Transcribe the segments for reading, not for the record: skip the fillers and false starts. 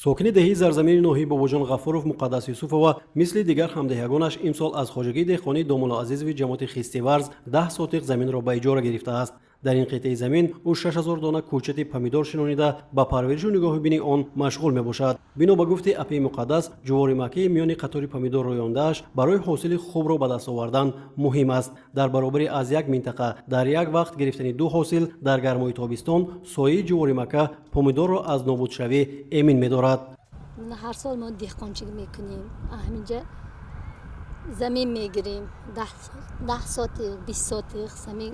ساکن دهی زرزمین نوحی باباجان غفورов مقدس یوسفова مثل دیگر همدهیگانش امسال از خواجگی دهقانی دومولا عزیز و جماعت خیستیورز 10 سوتق زمین را به اجاره گرفته است. در این قطعه زمین او 6000 دانه کوچت پامیدور شنونیده با پرورش و نگاهبینی آن مشغول میباشد. بنا به گفته اپی مقدس جواری مکی میان قطار پامیدور رویاندهش برای حاصل خوب را به دست آوردن مهم است. در برابر از یک منطقه در یک وقت گرفتن دو حاصل در گرمای تابستان سایه جواری مکه پامیدور را از نابود شوی امین می‌دارد. هر سال ما دهقانچی میکنیم. همینجا زمین میگیریم 10 سوتق 20 سوتق زمین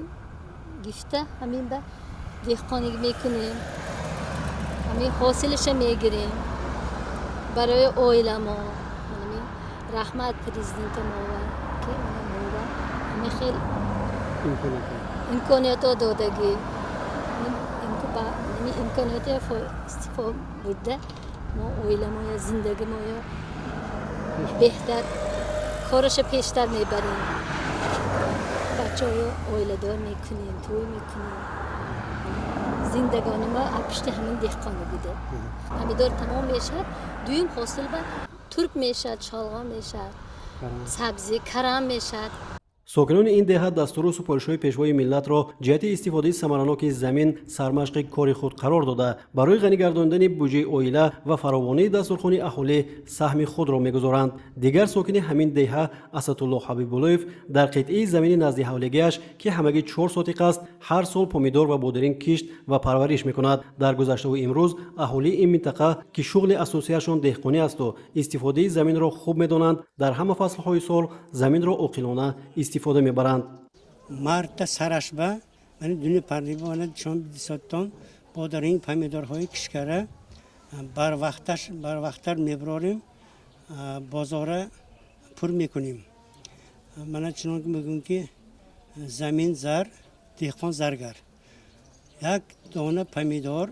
گفته همین به دهقانی میکنیم. همین حاصلش میگیریم برای اویل ما. رحمت پرزیدنت ما که همین خیلی امکانات دادگی امکانات استفاده بوده. ما اویل ما زندگی ما بهتر کارش پیشتر میبریم. بچه های اویل دار میکنیم توی میکنیم. زندگانی ما پشت همین دهقانی بوده. پامیدور تمام میشد. دویم حاصل به ترک میشد، شلغم میشد، سبزی کرم میشد. ساکنان این دهه دستور و سپارش‌های پیشوای ملت را جهت استفاده ثمرناک زمین سرمشق کار خود قرار داده برای غنی گرداندن بودجه عائله و فراوانی دسترخوان اهالی سهم خود را می‌گذارند. دیگر ساکن همین دهه اسدالله حبیب‌الله‌اف در قطعه زمین نزد حولگیش که همگی 4 سوتق است هر سال پامیدور و بادرین کشت و پرورش می‌کند. در گذشته و امروز اهالی این منطقه که شغل اساسیشان دهقانی است و استفاده زمین را خوب می‌دانند در همه فصل‌های سال زمین را عاقلانه استفاده می‌برند. مرد سرش به من دنیا پردیوانه چون 200 تن بادرین پامیدورهای کشکره بر وقتر میبریم بازار پر میکنیم. من چون میگم که زمین زر دهقان زرگر. یک دانه پامیدور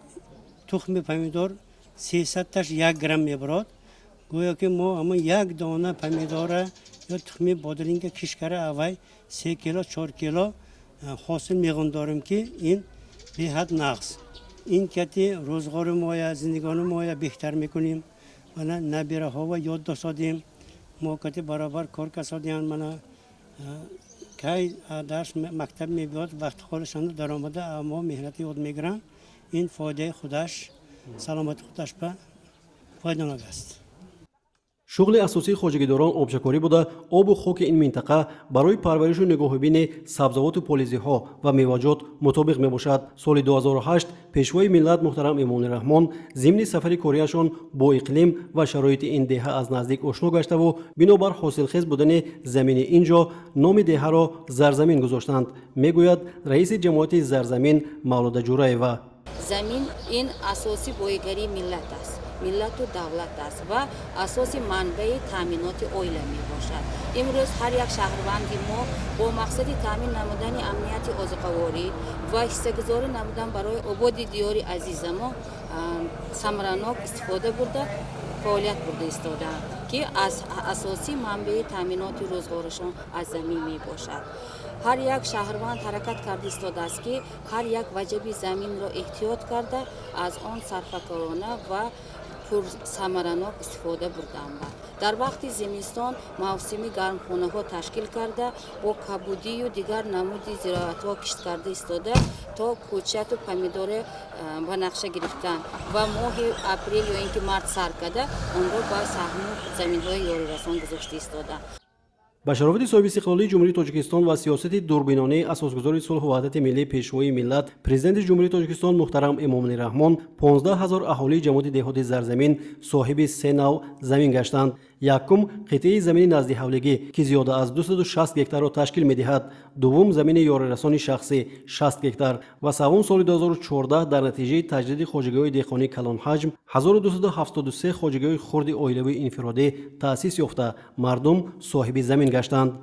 تخم پامیدور 300 تاش 1 گرم میبرد. گویا که ما اما یک دانه پامیدور یا تخم بادرین که کشکره اوای 3 کیلو 4 کیلو حاصل میگذاریم که این به حد نقص. این که روزگار ما یا زندگانی ما بهتر میکنیم. من نبیره ها و یاد داشتیم. ما که برابر کار کسادیان من که درس مکتب میبود وقت خودشان درآمده اما مهنتی یاد میگیرن. این فایده خودش سلامت خودش به فایده است. شغل اساسی خواجگیداران آبشکاری بوده. آب و خاک این منطقه برای پرورش و نگاهبین سبزوات و پالیزی‌ها و میوه‌جات مطابق میباشد. سال 2008 پیشوای ملت محترم امام رحمان ضمن سفر کاریشان با اقلیم و شرایط این دهه از نزدیک آشنا گشته و بنابر حاصلخیز بودن زمین اینجا نام دهه را زرزمین گذاشتند. میگوید رئیس جماعت زرزمین مولود جورایوا. زمین این اساسی بایگری ملت است. ملت و دولت است و اساسی منبع تامینات اویل می باشد. امروز هر یک شهروندی ما با مقصد تامین نمودن امنیت آذوقه‌واری و حصه‌گذاری نمودن برای آباد دیار عزیز ما ثمرناک استفاده برده فعالیت برده ایستادند که از اساسی منبع تامینات روزگارشان از زمین می باشد. هر یک شهروند حرکت کرده ایستاده است که هر یک وجب زمین را احتیاط کرده از آن صرفه‌کارانه و پر ثمرناک استفاده بردند. در وقت زمستان موسمی گرمخانه ها تشکیل کرده با کبودی و دیگر نمودی زراعت ها کشت کرده ایستاده تا کوچت و پامیدور به نقشه گرفتن و ماه اپریل یا اینکه مارس سر کرده آن را با سهم زمین های یاری رسان گذاشته ایستاده. با شرافت صاحب استقلالی جمهوری تاجیکستان و سیاست دوربینانه اساسگذار صلح و وحدت ملی پیشوای ملت پرزیدنت جمهوری تاجیکستان محترم امام رحمان 15000 اهالی جماعت دهات زرزمین صاحب 3 نوع زمین گشتند. یکم قطعه زمین نزد حولگی که زیاده از 260 گکتار را تشکیل می‌دهد. دوم زمین یاررسانی شخصی 60 گکتار و سوم سال 2014 در نتیجه تجدید خواجگی‌های دهقانی کلان حجم 1273 خواجگی‌های خرد عائلوی انفرادی تأسیس یافته مردم صاحب زمین گشتند.